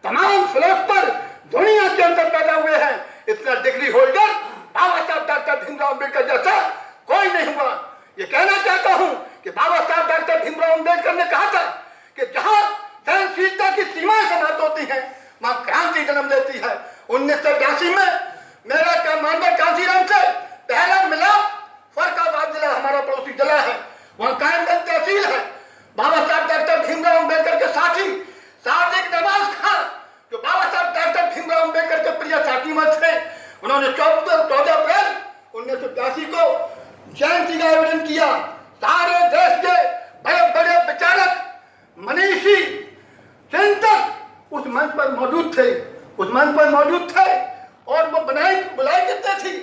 तमाम फ्लैग पर दुनिया के अंदर पैदा हुए हैं, इतना डिग्री होल्डर बाबा साहब डॉक्टर भीमराव अम्बेडकर जैसा कोई नहीं हुआ। ये कहना चाहता हूं कि बाबा साहब डॉक्टर भीमराव अम्बेडकर ने कहा था कि जहां सहनशीलता की सीमाएं समाप्त होती हैं वहां क्रांति जन्म लेती है। 1982 में मेरा का मानव कांशीराम से पहला मिलाप फरकाबाद जिला हमारा पड़ोसी जिला है, वहां कायमगंज तहसील है। बाबा साहब डॉक्टर भीमराव अम्बेडकर के साथी सादिक नवाज खान जो बाबा साहब डॉक्टर भीमराव अम्बेडकर के प्रिय साथी में थे, उन्होंने 14 अप्रैल 1982 को जयंती का आयोजन किया। सारे देश के बड़े बड़े विचारक, मनीषी, चिंतक उस मंच पर मौजूद थे, और वो बुलाई कितने थी,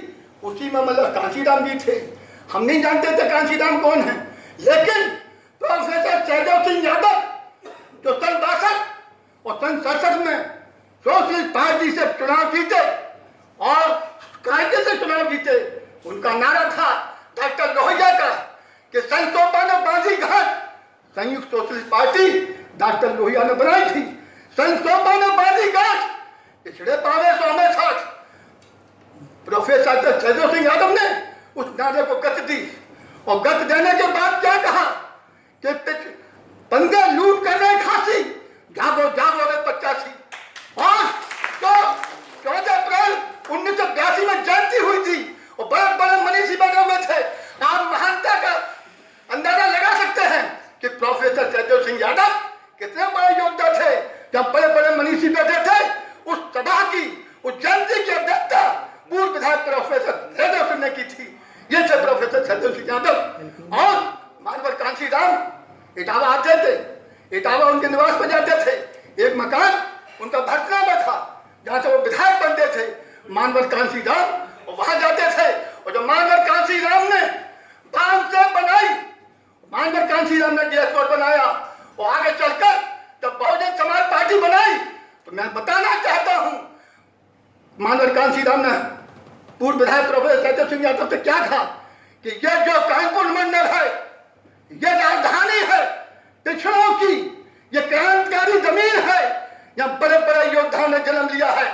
उसी में मतलब कांशीराम जी थे। हम नहीं जानते थे कांशीराम कौन है, लेकिन प्रोफेसर सहदेव सिंह यादव जो सन 62 और सन 67 में सोशलिस्ट पार्टी से चुनाव जीते और कायदे से चुनाव जीते, उनका नारा था डॉक्टर लोहिया का कि सन 54 में बाजीघाट संयुक्त सोशलिस्ट पार्टी डॉक्टर लोहिया ने बनाई थी। सन 54 में बाजीघाट पिछड़े पावे सौ में साथ प्रोफेसर सहदेव सिंह यादव ने उस नारे को गति दी, और गति देने के बाद क्या कहा कि पंगे लूट कर रहे खासी, जागो जागो रे 85। और तो 14 अप्रैल 1982 में जयंती हुई थी और बड़े बड़े मनीषी बने हुए थे। आप महानता का अंदाजा लगा सकते हैं कि प्रोफेसर सहदेव सिंह यादव कितने बड़े योद्धा थे। जब बड़े बड़े मनीषी बैठे थे, उस सभा की, उस जयंती की अध्यक्षता पूर्व विधायक प्रोफेसर सहदेव सिंह ने की थी। ये थे प्रोफेसर सहदेव सिंह यादव। और मानवर कांशीराम इटावा आते थे, इटावा उनके निवास पर जाते थे। एक मकान उनका भटना में था जहां से वो विधायक बनते थे, मानवर कांशीराम, और वहां जाते थे। और जो मानवर कांशीराम ने बांध से बनाई, मानवर कांशीराम ने गैस रोड बनाया, और आगे चलकर जब बहुजन समाज पार्टी बनाई, तो मैं बताना चाहता हूं मानवर कांशीराम ने पूर्व विधायक प्रोफेसर सहदेव सिंह यादव से क्या कहा कि ये जो कानपुर मंडल है, ये राजधानी है पिछड़ों की, ये क्रांतिकारी जमीन है, यहाँ बड़े बड़े योद्धाओं ने जन्म लिया है।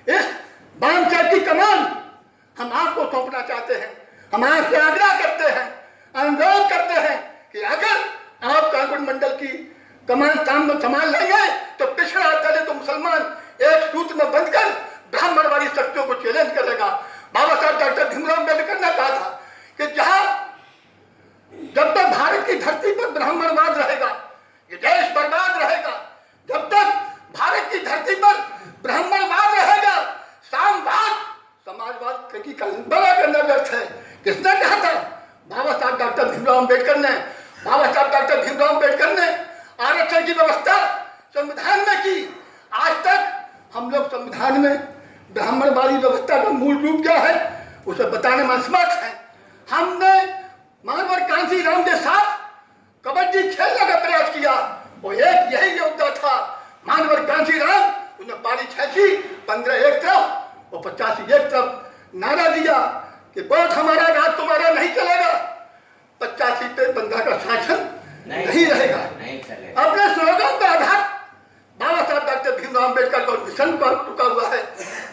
इस बांधछेद की कमान हम आपको सौंपना चाहते हैं। हम आपसे आग्रह करते हैं, अनुरोध करते हैं कि अगर आप कानपुर मंडल की कमान संभाल लेंगे तो पिछड़ा दलित मुसलमान एक सूत्र में बंधकर ब्राह्मणवादी शक्तियों को चैलेंज करेगा। बाबा साहब डॉक्टर भीमराव अम्बेडकर ने कहा था कि जहां जब तक भारत की धरती पर ब्राह्मणवाद रहेगा, ये देश बर्बाद रहेगा। जब तक भारत की धरती पर ब्राह्मणवाद रहेगा, सामवाद, समाजवाद की कल्पना करना व्यर्थ है। किसने कहा था? बाबा साहब डॉक्टर भीमराव अम्बेडकर ने। बाबा साहब डॉक्टर भीमराव अम्बेडकर ने आरक्षण की व्यवस्था संविधान में की। आज तक हम लोग संविधान में ब्राह्मणवादी व्यवस्था का मूल रूप क्या है उसे बताने में असमर्थ है। हमने मानवर कांशीराम के साथ कबड्डी खेलने का प्रयास किया, वो एक यही योद्धा था मानवर कांशीराम। उसने पारी खींची, 15 एक तरफ और 85 एक तरफ, नारा दिया कि वोट हमारा, राज तुम्हारा नहीं चलेगा, 85 पे 15 का शासन नहीं रहेगा। अपने स्लोगन पर आधार बाबा साहब डॉक्टर भीमराव अम्बेडकर का मिशन पर टुका हुआ है,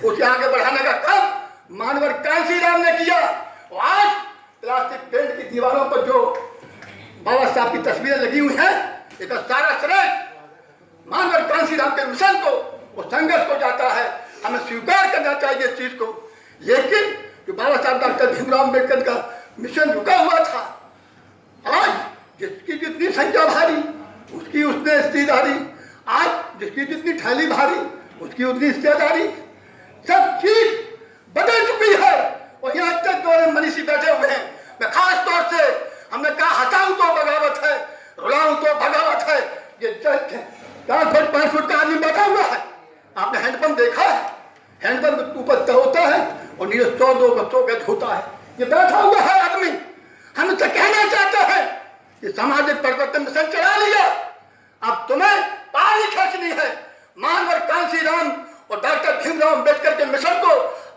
उसे आगे बढ़ाने का काम मानवर कांशीराम ने किया। और आज प्लास्टिक पेंट की दीवारों पर जो बाबा साहब की तस्वीरें लगी हुई हैं, इसका सारा श्रेय मानवर कांशीराम के मिशन को और संघर्ष को जाता है। हमें स्वीकार करना चाहिए इस चीज को। लेकिन जो बाबा साहब डॉक्टर भीमराव अम्बेडकर का मिशन रुका हुआ था, आज जिसकी जितनी संख्या भारी उसकी उसने हिस्सेदारी, आज जिसकी जितनी थैली भारी उसकी उतनी हिस्सेदारी, सब चीज बदल चुकी है। और यहाँ तक दो मनीषी बैठे हुए हैं। मैं खास तौर से हमने कहा हटाऊं तो बगावत है, रुलाऊं तो भगावत है। ये 4 फुट 5 फुट का आदमी बैठा हुआ है, आपने हैंडपंप देखा है? हैंडपंप ऊपर होता है और नीचे 100-200 गज होता है। ये बैठा हुआ है आदमी। हम इससे कहना चाहते हैं कि सामाजिक परिवर्तन मिशन चला लिया, अब तुम्हें पारी खींचनी है। मानवर कांशीराम और डॉक्टर भीमराव अम्बेडकर के मिशन को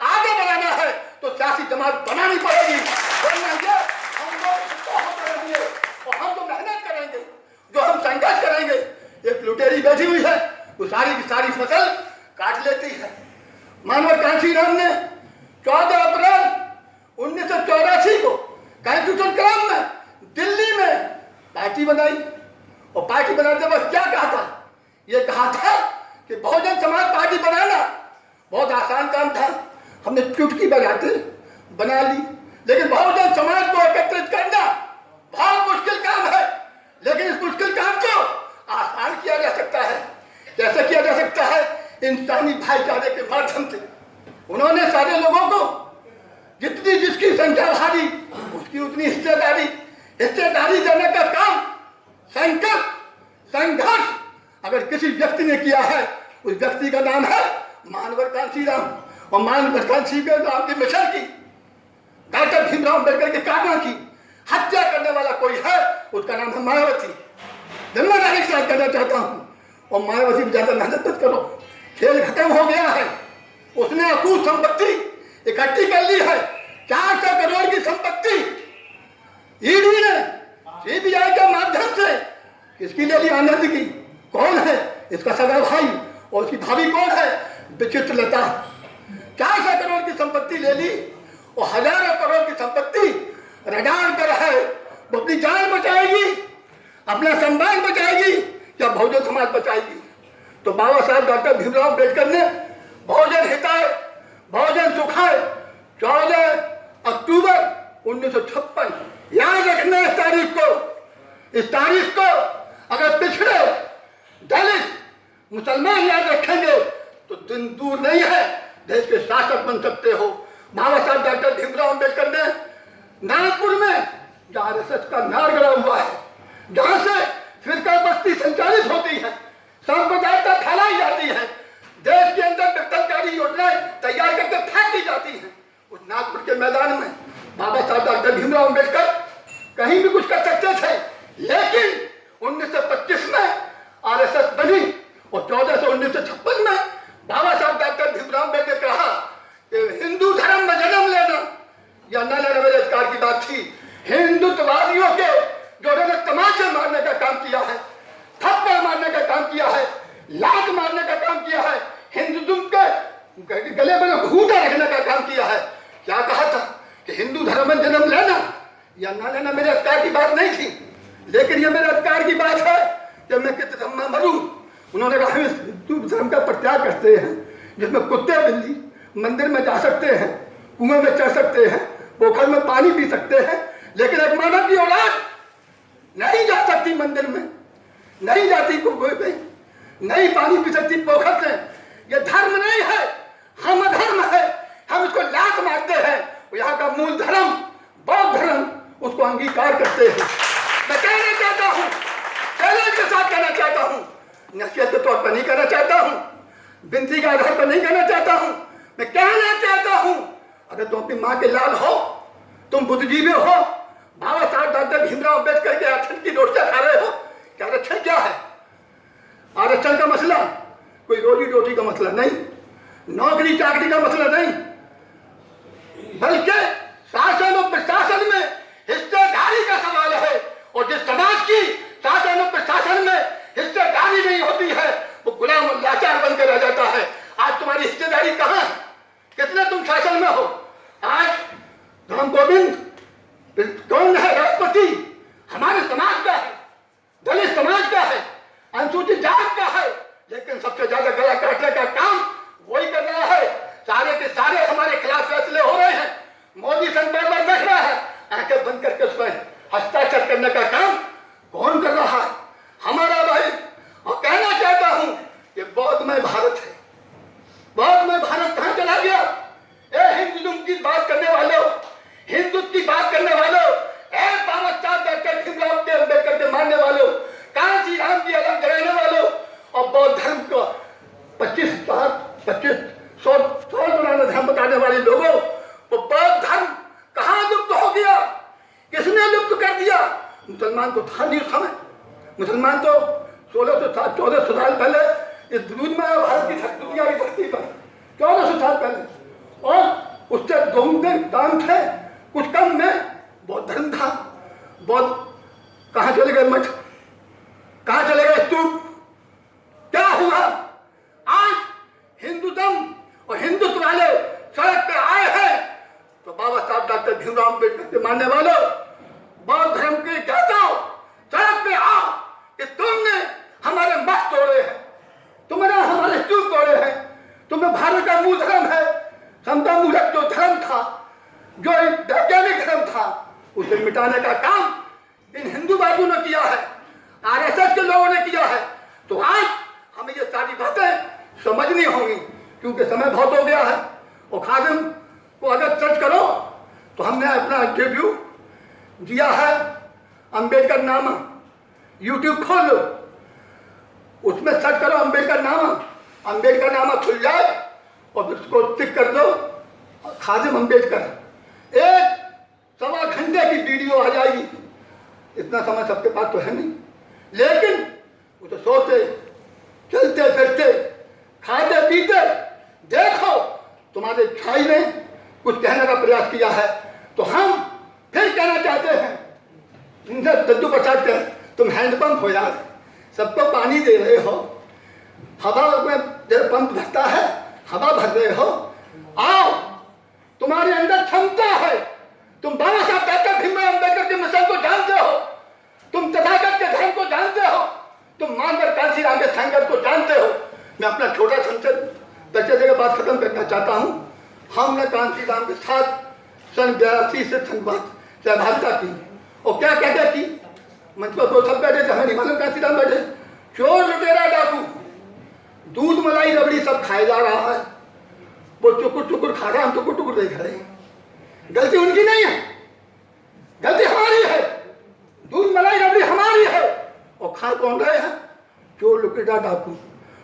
आगे बढ़ाना है तो सियासी जमात बनानी पड़ेगी। वरना ये हम लोग होते रहेंगे और हम तो मेहनत करेंगे, जो हम संघर्ष करेंगे। एक लुटेरी बैठी हुई है, वो सारी की सारी फसल मानवर कांशीराम ने 14 अप्रैल 1984 को कॉन्स्टिट्यूशन क्लब में दिल्ली में पार्टी बनाई। और पार्टी बनाते वक्त क्या कहा था? ये कहा था कि बहुजन समाज पार्टी बनाना बहुत आसान काम था, हमने चुटकी बजाते बना ली। लेकिन बहुजन समाज को एकत्रित करना बहुत मुश्किल काम है, लेकिन इस मुश्किल काम को आसान किया जा सकता है। कैसे किया जा सकता है? इंसानी भाईचारे के माध्यम से। उन्होंने सारे लोगों को जितनी जिसकी संख्या भारी उसकी उतनी हिस्सेदारी देने का काम, संकल्प, संघर्ष अगर किसी व्यक्ति ने किया है, उस व्यक्ति का नाम है मानवर कांशीराम। और मानवर कांशीराम के मिशन की, डॉक्टर भीमराव अम्बेडकर के कामों की हत्या करने वाला कोई है, उसका नाम है मायावती। जिम्मेदारी के साथ कहना चाहता हूँ, और मायावती में ज्यादा मेहनत मत करो, खेल खत्म हो गया है। उसने अकूत संपत्ति इकट्ठी कर ली है, 400 करोड़ की संपत्ति ईडी ने सीबीआई के माध्यम से किसकी ले ली? आनंद की। कौन है इसका सगा भाई? और उसकी भाभी कौन है? विचित्रलता। 400 करोड़ की संपत्ति ले ली और हजारों करोड़ की संपत्ति रडार पर है। वो अपनी जान बचाएगी, अपना सम्मान बचाएगी या बहुजन समाज बचाएगी? तो बाबा साहब डॉक्टर भीमराव अम्बेडकर ने बहुजन हिताय बहुजन सुखाय 14 अक्टूबर 1956 याद रखना। इस तारीख को अगर पिछड़े दलित मुसलमान याद रखेंगे तो दिन दूर नहीं है, देश के शासक बन सकते हो। बाबा साहब डॉक्टर भीमराव अम्बेडकर ने नागपुर में जहाँ आरएसएस का नार गड़ा हुआ है, जहाँ से फिरका बस्ती संचालित होती है, सांप्रदायिकता फैलाई जाती है, देश के अंदर विघटनकारी योजनाएं तैयार करके फेंक दी जाती हैं, उस नागपुर के मैदान में बाबा साहब डॉक्टर भीमराव अम्बेडकर कहीं भी कुछ कर सकते थे। लेकिन 1925 में आरएसएस बनी और 14 से 1956 में बाबा साहब डॉक्टर भीमराव अम्बेडकर ने कहा कि हिंदू धर्म में जन्म लेना या न लेना मेरे अधिकार की बात थी। हिंदुत्ववादियों के जो उन्होंने तमाचे मारने का काम किया है, थप्पड़ मारने का काम किया है, लात मारने का काम किया है, हिंदुत्व के गले में घूंटा रखने का काम किया है। क्या कहा था कि हिंदू धर्म में जन्म लेना या ना लेना मेरे अधिकार की बात नहीं थी, लेकिन ये मेरे अधिकार की बात है कि मैं किस धर्म में मरूं। उन्होंने कहा हम हिंदू धर्म का प्रत्याग करते हैं, जिसमें कुत्ते बिल्ली मंदिर में जा सकते हैं, कुएं में चढ़ सकते हैं, पोखर में पानी पी सकते हैं, लेकिन एक मानव की औलाद नहीं जा सकती मंदिर में, नहीं जाती कुएं पे, नहीं पानी पी सकती पोखर से। ये धर्म नहीं है, हम अधर्म है, हम इसको लात मारते हैं। यहाँ का मूल धर्म बौद्ध धर्म उसको अंगीकार करते हैं। मैं कहना चाहता हूँ, चैलेंज के साथ कहना चाहता हूँ, नसीहत के तौर पर नहीं कहना चाहता हूँ, विनती के आधार पर नहीं कहना चाहता हूँ, मैं कहना चाहता हूँ अगर तुम अपनी माँ के लाल हो, तुम बुद्धिजीवी हो, बाबा साहब डॉक्टर भीमराव अम्बेडकर के आरक्षण की रोटियां खा रहे हो, क्या आरक्षण क्या है? आरक्षण का मसला कोई रोजी रोटी का मसला नहीं, नौकरी चाकरी का मसला नहीं, बल्कि शासन और प्रशासन में हिस्सेदारी का सवाल है। और जिस समाज की शासन और प्रशासन में हिस्सेदारी नहीं होती है वो गुलाम और लाचार बनकर रह जाता है। आज तुम्हारी हिस्सेदारी कहाँ है? कितने तुम शासन में हो? आज राम गोविंद कौन है? राष्ट्रपति हमारे समाज का है, दलित समाज का है, अनुसूचित जात का है, लेकिन सबसे ज्यादा गला काटने का काम वही कर रहा है। सारे के सारे हमारे खिलाफ फैसले हो रहे हैं, मोदी सरकार पर देख रहा है, आंखें बंद करके उसमें हस्ताक्षर करने का काम कौन कर रहा है? हमारा भाई। और कहना चाहता हूं कि बौद्धमय भारत है, बौद्धमय भारत कहां चला गया? हिंदुत्व की बात करने वालों, हिंदुत्व की बात करने वालों, बाबा साहब डॉक्टर भीमराव अम्बेडकर के मानने वालों, कांशीराम की अलग रहने वालों और बौद्ध धर्म को 25 पुराना धर्म बताने वाले लोगों, वो बौद्ध धर्म कहां लुप्त हो गया? किसने लुप्त कर दिया? मुसलमान तो था नहीं उस समय। मुसलमान तो 1400 साल पहले इस दूध में भारत की दुनिया की धरती पर 1400 साल पहले, और उससे दोगुने दाम थे, कुछ कम में बौद्ध धर्म था। बौद्ध कहां चले गए? मठ कहां चले गए? स्तूप क्या हुआ? आज हिंदुत्व और हिंदुत्व के मानने वालों, बौद्ध धर्म के कहते हो, सड़क पे आओ कि तुमने हमारे मत तोड़े हैं, तुमने हमारे स्तूप तोड़े हैं, तुमने भारत का मूल धर्म है, समता मूलक जो धर्म था, जो एक वैज्ञानिक धर्म था, उसे मिटाने का काम इन हिंदूवादियों ने किया है, आरएसएस के लोगों ने किया है। तो आज हमें ये सारी बातें समझनी होंगी, क्योंकि समय बहुत हो गया है। और खादिम को अगर सर्च करो तो हमने अपना इंटरव्यू दिया है अंबेडकर नामा, यूट्यूब खोल लो, उसमें सर्च करो अंबेडकर नामा खुल जाए और उसको टिक कर दो, खादिम अंबेडकर, 1 सवा घंटे की वीडियो आ जाएगी। इतना समय सबके पास तो है नहीं, लेकिन वो तो सोते चलते फिरते खाते पीते देखो तुम्हारे छाई ने कुछ कहने का प्रयास किया है, तो हम फिर कहना चाहते हैं इनसे दद्दू प्रसाद के, तुम हैंडपंप हो यार, सबको पानी दे रहे हो, हवा में जब पंप भरता है हवा भर रहे हो, आओ तुम्हारे अंदर क्षमता है, तुम बाबा साहब डॉक्टर भीमराव अम्बेडकर के मिशन को जानते हो, तुम तथागत के धर्म को जानते हो, तुम मानवर कांशीराम के संघर्ष को जानते हो। मैं अपना छोटा संसद बच्चे के बात खत्म करना चाहता हूँ। हमने कांशीराम के साथ सन 82 से सहभागिता की, और क्या कहते की मंच पर दो सब बैठे थे, हमें नहीं मालूम कांशीराम बैठे, चोर लुटेरा डाकू दूध मलाई रबड़ी सब खाए जा रहा है, वो टुकुर टुकुर खा रहा है, हम टुकुर टुकुर देख रहे हैं। गलती उनकी नहीं है, गलती हमारी है, दूध मलाई रबड़ी हमारी है, और खा कौन रहे हैं? चोर लुटेरा डाकू,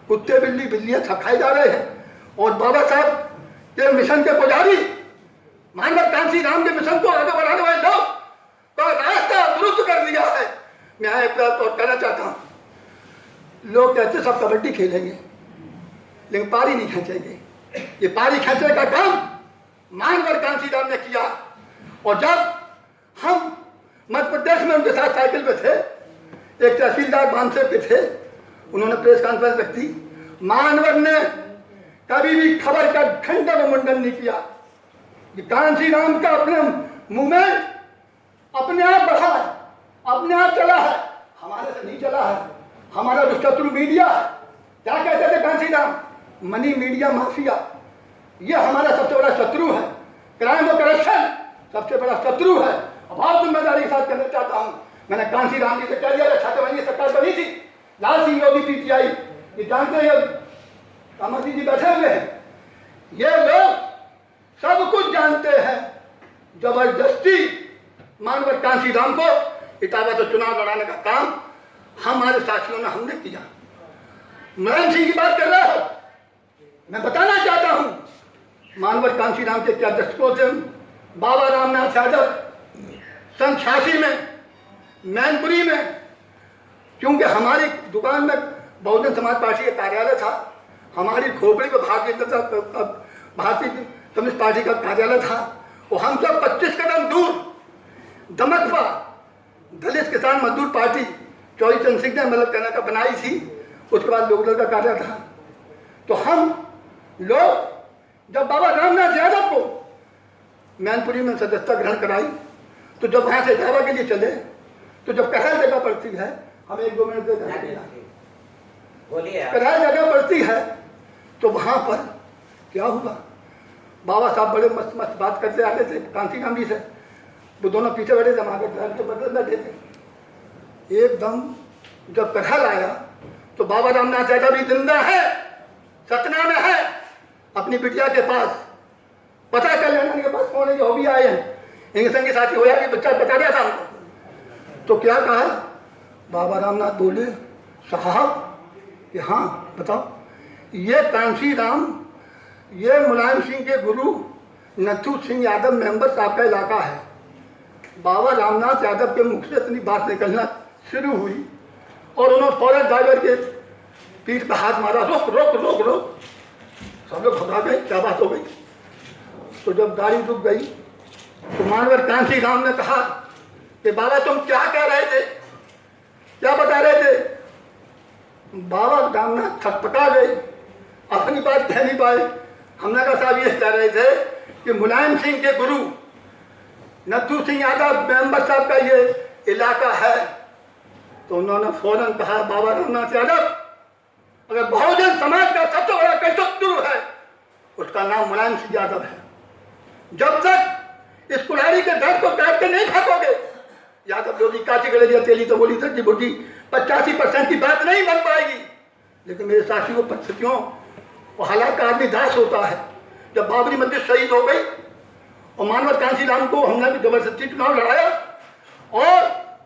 कुत्ते बिल्ली बिल्लियां सब खाए जा रहे हैं। और बाबा साहब के मिशन के पुजारी, मानव कांशीराम के मिशन को आगे बढ़ाने वाले लोग तो रास्ता दुरुस्त कर दिया है। मैं एक बात और कहना चाहता हूँ, लोग कहते सब कबड्डी खेलेंगे लेकिन पारी नहीं खींचेंगे, ये पारी खींचने का काम मानवर कांशीराम ने किया। और जब हम मध्य प्रदेश में उनके साथ साइकिल पे थे, एक तहसीलदार मानसे पे थे, उन्होंने प्रेस कॉन्फ्रेंस रखी, मानवर ने कभी भी खबर का घंटा को मुंडन नहीं किया। कांशीराम का अपने मुंह में अपने आप बढ़ा है, अपने आप चला है, हमारे से नहीं चला है। हमारा जो शत्रु मीडिया, क्या कहते थे कांशीराम? मनी मीडिया माफिया, ये हमारा सबसे बड़ा शत्रु है। क्राइम और करप्शन सबसे बड़ा शत्रु है। बहुत जिम्मेदारी के साथ कहना चाहता हूँ, मैंने कांशीराम जी से कह दिया, 6 महीने सरकार बनी थी, लाल सिंह योगी पीटीआई, ये जानते हैं, कामाजी जी बैठे हुए हैं, ये लोग सब कुछ जानते हैं। जबरदस्ती मानवर कांशीराम को इटावा तो चुनाव लड़ाने का काम हमारे साथियों ने हमने किया। मुलायम सिंह की बात कर रहे हो, मैं बताना चाहता हूं मानवर कांशीराम के क्या दशकों से बाबा रामनाथ यादव सन 86 में मैनपुरी में, क्योंकि हमारी दुकान में बहुजन समाज पार्टी का कार्यालय था, हमारी खोपड़ी में भारतीय कम्युनिस्ट पार्टी का कार्यालय था, और हम सब 25 कदम दूर दमकवा दलित किसान मजदूर पार्टी चौधरी चंद सिंह ने मतलब कहने का बनाई थी, उसके बाद लोकदल का कार्य था। तो हम लोग जब बाबा रामनाथ यादव को मैनपुरी में सदस्यता ग्रहण कराई, तो जब वहाँ से इटावा के लिए चले, तो जब कहा जगह पड़ती है, हम 1-2 मिनट दे कहा जगह पड़ती है, तो वहाँ पर क्या हुआ, बाबा साहब बड़े मस्त मस्त बात करते आते थे कांशीराम जी से, वो दोनों पीछे बैठे थे, वहाँ पर तो बदल बैठे थे। एकदम जब कहल आया तो बाबा रामनाथ यादव भी जिंदा है, सतना में है, अपनी बिटिया के पास, पता कर लेना इनके पास कौन है, जो भी आए हैं, इनके संग साथी होया कि बच्चा बता दिया था हमको। तो क्या कहा बाबा रामनाथ बोले, साहब कि हाँ बताओ, ये कांशीराम, ये मुलायम सिंह के गुरु नथू सिंह यादव मेंबर साहब का इलाका है। बाबा रामनाथ यादव के मुख से इतनी बात निकलना शुरू हुई और उन्होंने फौरन ड्राइवर के पीठ पर हाथ मारा, रोक रोक रोक रोक। सब लोग घबरा गए, क्या बात हो गई। तो जब गाड़ी रुक गई तो मानवर कांशीराम ने कहा कि बाबा तुम क्या कह रहे थे, क्या बता रहे थे। बाबा रामनाथ छटपटा गए, अपनी बात कह नहीं पाए। हमने कहा साहब ये कह रहे थे कि मुलायम सिंह के गुरु नथू सिंह यादव मेंबर साहब का ये इलाका है, तो उन्होंने फौरन कहा बाबा रामनाथ यादव, अगर बहुजन समाज का सबसे बड़ा कशत्रु है उसका नाम मुलायम सिंह यादव है। जब तक इस कुल्हाड़ी के दर्द को काट के नहीं फेंकोगे, यादव लोधी काची गले तेली तो बोली सच्ची बुद्धि 85% की बात नहीं बन पाएगी। लेकिन मेरे साथियों, परिस्थितियों और हालात का आदमी दास होता है। जब बाबरी मस्जिद शहीद हो गई और मानवत कांशीराम को हमने भी जबरदस्ती चुनाव लड़ाया और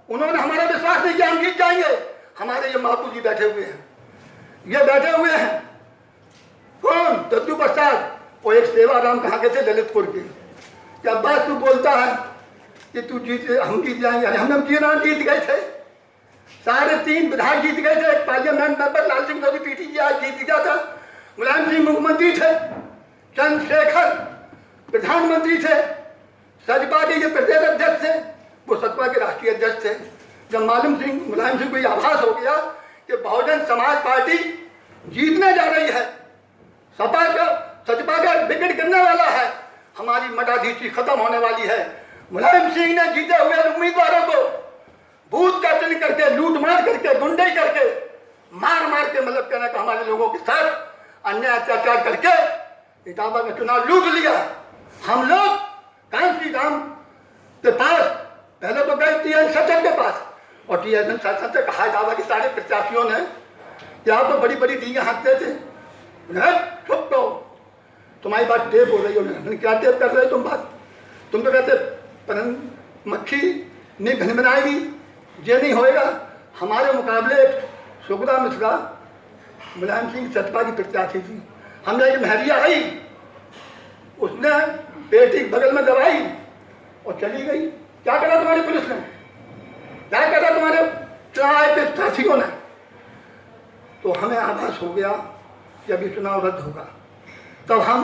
उन्होंने हमारा विश्वास नहीं किया हम जीत जाएंगे। हमारे ये महापू जी बैठे हुए हैं, ये बैठे हुए हैं कौन, दद्दू प्रसाद और एक सेवाराम कहाँ के थे, ललितपुर के। क्या बात तू बोलता है कि तू जीत, हम जीत जाएंगे? हम जीत गए थे, 3.5 विधायक जीत गए थे, पार्लियामेंट मेंबर लाल सिंह लोधी पीटी जी आज जीत गया था, मुलायम सिंह मुख्यमंत्री थे, चंद्रशेखर प्रधानमंत्री थे, सजपा के ये प्रदेश अध्यक्ष थे, वो सतपा के राष्ट्रीय अध्यक्ष थे। जब मुलायम सिंह को ये आभास हो गया कि बहुजन समाज पार्टी जीतने जा रही है, सपा का विकेट गिरने वाला है, हमारी मटाधीशी खत्म होने वाली है, मुलायम सिंह ने जीते हुए उम्मीदवारों को बूथ का चयन करके, लूट मार करके, गुंडई करके, मार के, मतलब कहना का हमारे लोगों के साथ अन्याय अत्याचार करके इटावा का चुनाव लूट लिया। हम लोग कांशीराम के पास पहले तो गए टी.एन. सचर के पास, और टी.एन. सचर से कहा इटावा के सारे प्रत्याशियों ने कि आप तो बड़ी बड़ी डींगे हाँकते थे, चुप तो तुम्हारी बात टेप हो रही हो। मैंने क्या टेप कर रहे हो तुम बात, तुम तो कहते मक्खी नहीं घन बनाएगी, ये नहीं होएगा। हमारे मुकाबले सुगदा मिश्रा मुलायम सिंह सतपा की प्रत्याशी थी, हमने एक महरिया आई, उसने पेटी बगल में दबाई और चली गई। क्या करा तुम्हारी पुलिस ने, क्या करा तुम्हारे चुनाव आए प्रत्याशियों ने? तो हमें आभास हो गया कि अभी चुनाव रद्द होगा। तब हम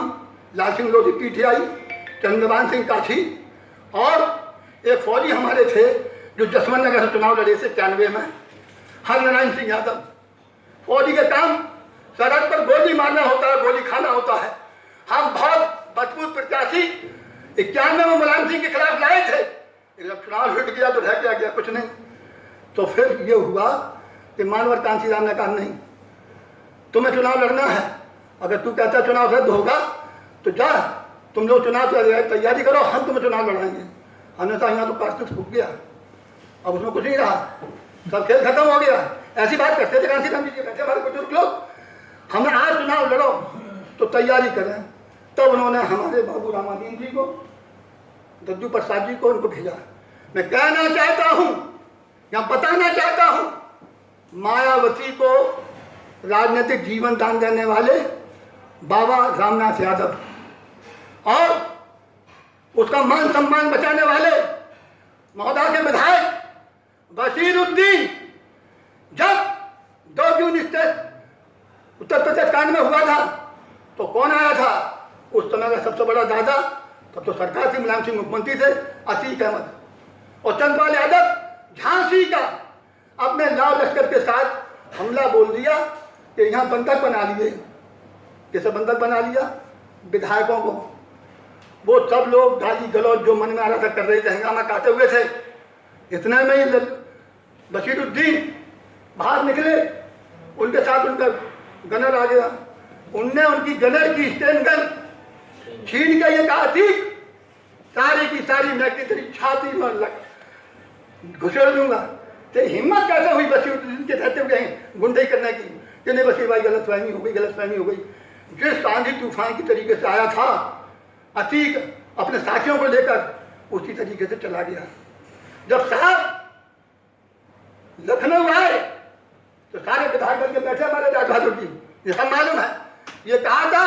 लाल सिंह लोधी पीटीआई, चंद्रभान सिंह काछी और एक फौजी हमारे थे जो जसवंत नगर से चुनाव लड़े थे 91 में, हरनारायण सिंह यादव। फौजी के काम सड़क पर गोली मारना होता है, गोली खाना होता है। हम बहुत मजबूत प्रत्याशी 91 में मुलायम सिंह के खिलाफ लाए थे, लेकिन चुनाव लुट गया तो रह गया कुछ नहीं। तो फिर ये हुआ कि मानवर कांशीराम ने कहा नहीं, तुम्हें चुनाव लड़ना है, अगर तू कहता चुनाव रद्द होगा तो जा तुम लोग चुनाव तैयारी करो, हम तुम्हें चुनाव लड़ाएंगे। हमने कहा यहाँ तो कारतूस फूक गया, अब उसमें कुछ नहीं रहा, सब खेल खत्म हो गया। ऐसी बात करते थे कांशीराम जी बैठे हमारे बुजुर्ग लोग, हमें आज चुनाव लड़ो तो तैयारी करें। तब उन्होंने हमारे बाबू रामादीन जी को, दद्दू प्रसाद जी को उनको भेजा। मैं कहना चाहता हूँ या बताना चाहता हूँ, मायावती को राजनीतिक जीवन दान देने वाले बाबा रामनाथ यादव और उसका मान सम्मान बचाने वाले महोदय के विधायक बशीरुद्दीन, जब 2 जून उत्तर प्रदेश कांड में हुआ था तो कौन आया था? उस समय का सबसे बड़ा दादा, तब तो सरकार थी, मुलायम सिंह मुख्यमंत्री थे, अतीक अहमद, और चंद्रपाल यादव झांसी का अपने लाव लश्कर के साथ हमला बोल दिया कि यहाँ बंधक बना लिए। कैसे बंधक बना लिया? विधायकों को। वो सब लोग गाली गलौज जो मन में आ रहा था कर रहे थे, हंगामा काटे हुए थे। इतने में ही बशीरुद्दीन बाहर निकले, उनके साथ उनका गनर आ गया। उनने उनकी गनर की स्टेन गन छीन के ये कहा थी सारी की सारी मैं तेरी छाती में घुसेड़ दूंगा। तो हिम्मत कैसे हुई बशीरुद्दीन के रहते हुए गुंडई करने की? कि नहीं बशीर भाई गलतफहमी हो गई। जिस आंधी तूफान की तरीके से आया था अतीक अपने साथियों को लेकर, उसी तरीके से चला गया। जब साहब लखनऊ आए तो सारे विधायक के बैठे हमारे राज बहादुर जी, ये सब मालूम है। ये कहा था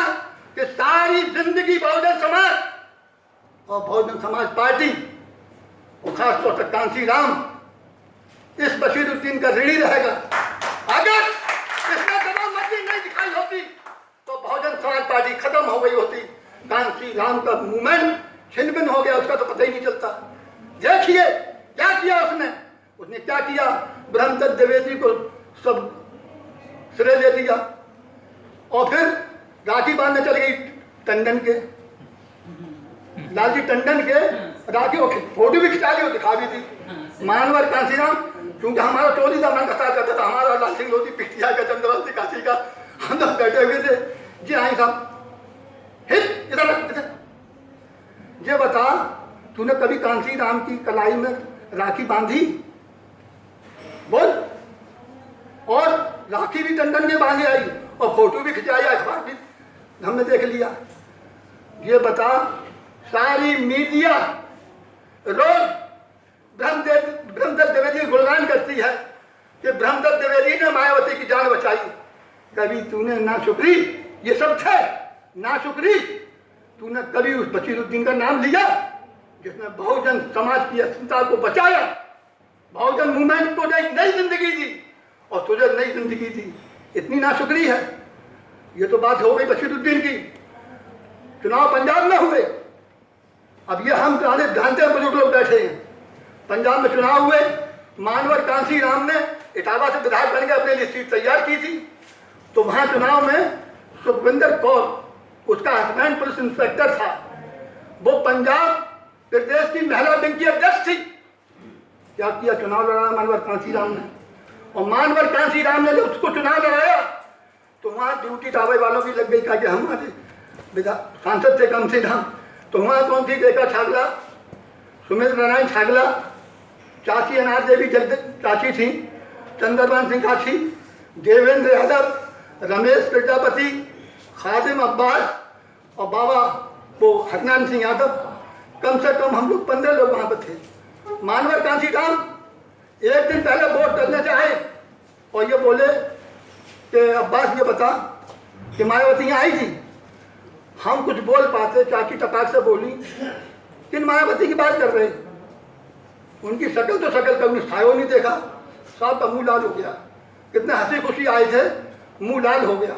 कि सारी जिंदगी बहुजन समाज और बहुजन समाज पार्टी और खासतौर से कांशीराम इस बशीरुद्दीन का ऋणी रहेगा। अगर इसमें जवाबमंदी नहीं दिखाई होती तो बहुजन समाज पार्टी खत्म हो गई होती। कांशीराम का मूवमेंट छिन्न भिन्न हो गया, उसका तो पता ही नहीं चलता। देखिए क्या किया उसने क्या किया? ब्रह्मदत्त द्विवेदी को सब श्रेय दे दिया और फिर राखी बांधने चल गई टंडन के, लालजी टंडन के राखी वो फोटो भी खिंचा ली और दिखा भी दी। मानवर कांसीराम क्योंकि हमारा टोली का मन कसा करता था, हमारा लाल सिंह लोधी पिटिया का चंद्रवंशी काशी का, हम लोग बैठे हुए थे। जी आई साहब हित इधर ये बता, तूने कभी कांसीराम की कलाई में राखी बांधी? बोल। और राखी भी टंडन में बांधी आई और फोटो भी खिंचाई, अखबार भी हमने देख लिया। ये बता, सारी मीडिया रोज ब्रह्मदत्त द्विवेदी गुणगान करती है कि ब्रह्मदत्त द्विवेदी ने मायावती की जान बचाई। कभी तूने ना शुक्री, ये सब थे ना शुक्री, तूने कभी उस बशीरुद्दीन का नाम लिया जिसने बहुजन समाज की अस्मिता को बचाया, बहुजन मूवमेंट को नई जिंदगी दी और तुझे नई जिंदगी दी? इतनी नाशुक्री है। ये तो बात हो गई बशीरुद्दीन की। चुनाव पंजाब में हुए, अब ये हम जानते हैं, बुजुर्ग लोग बैठे हैं। पंजाब में चुनाव हुए, मानवर कांसीराम ने इटावा से विधायक बन के अपने लिए सीट तैयार की थी। तो वहां चुनाव में सुखविंदर कौर, उसका हस्बैंड पुलिस इंस्पेक्टर था, वो पंजाब प्रदेश की महिला विंग की अध्यक्ष थी। क्या किया? चुनाव लड़ाया मानवर कांसीराम ने। और मानवर कांसीराम ने जब उसको चुनाव लड़ाया तो वहां ड्यूटी टावे वालों की लग गई, कहा कि हमारे सांसद थे कम से कम। तो वहां कौन थी? रेखा छागला, सुमित्र नारायण छागला, चाची अनार देवी चाची थी, चंद्रभान सिंह काशी, देवेंद्र यादव, रमेश प्रजापति, खादिम अब्बास और बाबा वो हरनारायण सिंह यादव। कम से कम हम लोग 15 लोग वहां पर थे। मानवर कांसीराम एक दिन पहले वोट करने से आए और ये बोले कि अब्बास ये बता कि मायावती यहाँ आई थी। हम कुछ बोल पाते, चाची टपाक से बोली, किन मायावती की बात कर रहे? उनकी शक्ल तो शक्ल कभी छायो नहीं देखा, साहब का मुंह लाल हो गया। कितने हंसी खुशी आए थे, मुंह लाल हो गया।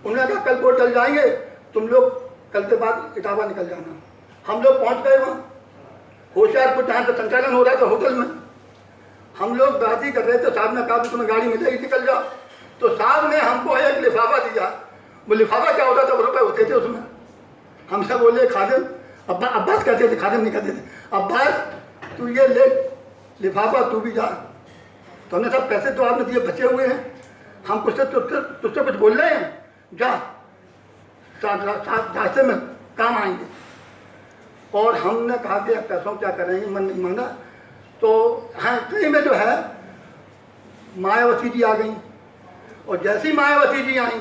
उन्होंने कहा कल वोट डल जाएंगे, तुम लोग कल के बाद इटावा निकल जाना। हम लोग पहुंच गए वहाँ होशियारपुर, जहाँ से संचालन हो रहा था होटल में। हम लोग बात ही कर रहे थे, साहब ने कहा कि तुम्हें गाड़ी मिलेगी, निकल जाओ। तो साहब ने हमको एक लिफाफा दिया। वो लिफाफा क्या होता था? वो रुपए होते थे उसमें। हमसे बोले खादिम, अब्बास कहते थे, खादिम नहीं कहते थे, अब्बास तू ये ले लिफाफा, तू भी जा। तो हमने साहब पैसे तो आपने दिए, बचे हुए हैं, हम तुझसे कुछ बोल रहे हैं, जा रास्ते में काम आएंगे। और हमने कहा कि पैसों क्या करेंगे, मन नहीं मांगा। तो हाँ, ट्रेन में जो है मायावती जी आ गई। और जैसी मायावती जी आई,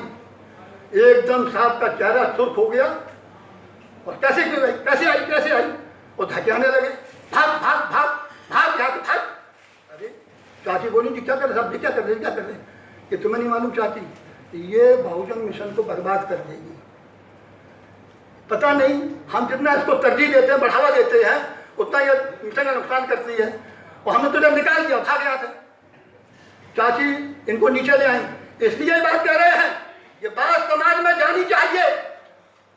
एकदम साहब का चेहरा सुर्ख हो गया। और कैसे आई और धकेलने लगे, भाग भाग भाग भाग भाग भाग। अरे चाची बोली जी क्या कर रहे, साहब क्या कर रहे? कि तुम्हें नहीं मालूम चाची, ये बहुजन मिशन को बर्बाद कर देगी। पता नहीं हम जितना इसको तरजीह देते हैं, बढ़ावा देते हैं, उतना ये मिशन का नुकसान करती है। और हमने तो जब निकाल दिया, भाग गया था। चाची इनको नीचे ले आई, इसलिए बात कर रहे हैं, ये बात समाज में जानी चाहिए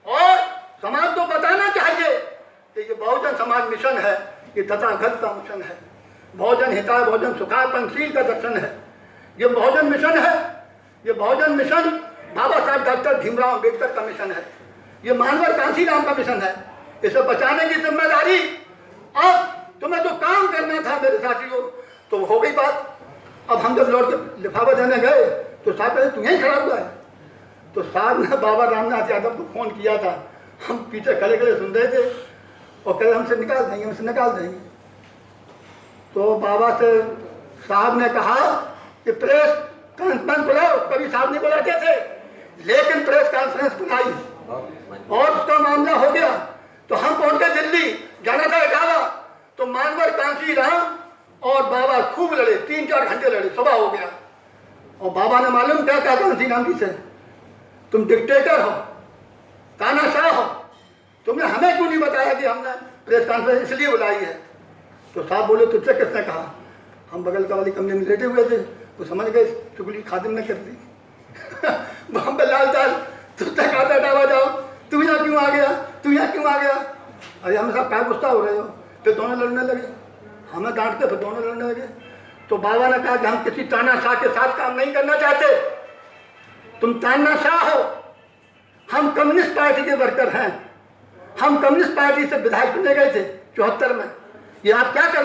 और समाज को बताना चाहिए कि ये बहुजन समाज मिशन है, ये तथागत का मिशन है। बहुजन हिताय बहुजन सुखाय पंचशील का दर्शन है। ये बहुजन मिशन है। ये बहुजन मिशन बाबा साहब डॉक्टर भीमराव अम्बेडकर का मिशन है। ये मानवर कांसीराम का मिशन है। इसे बचाने की जिम्मेदारी अब तुम्हें तो काम करना था मेरे साथियों, तो हो गई बात। अब हम जब लौट के लिफाफा देने गए तो साहब कहते तू यहीं खड़ा हुआ है। तो साहब ने बाबा रामनाथ यादव को फोन किया था, हम पीछे खड़े खड़े सुन रहे थे और कहे हमसे निकाल देंगे। तो बाबा से साहब ने कहा कि प्रेस कॉन्फ्रेंस बुलाओ। कभी साहब नहीं बुलाते थे, लेकिन प्रेस कॉन्फ्रेंस बुलाई और उसका मामला हो गया। तो हम पहुंच गए दिल्ली, जाना था इटावा। तो मानवर कांसीराम और बाबा खूब लड़े, 3-4 घंटे लड़े, सुबह हो गया। और बाबा ने मालूम क्या कहा कांसीराम जी से, तुम डिक्टेटर हो, तानाशाह हो, तुमने हमें क्यों नहीं बताया कि हमने प्रेस कॉन्फ्रेंस इसलिए बुलाई है। तो साहब बोले तुझसे किसने कहा? हम बगल का वाली कमरे में लेटे हुए थे, वो समझ गए चुगली खादिम ने कर दी। वहां पर लाल दाल तुझसे कहा था इटावा जाओ, तू यहाँ क्यों आ गया? अरे हम साहब क्या गुस्सा हो रहे हो? फिर दोनों लड़ने लगे, हमें डांटते, फिर दोनों लड़ने लगे। तो बाबा ने कहा कि हम किसी तानाशाह के साथ काम नहीं करना चाहते, तुम तानाशाह हो, हम कम्युनिस्ट पार्टी के वर्कर हैं, हम कम्युनिस्ट पार्टी से विधायक चुने गए थे, 74 में। ये आप क्या कर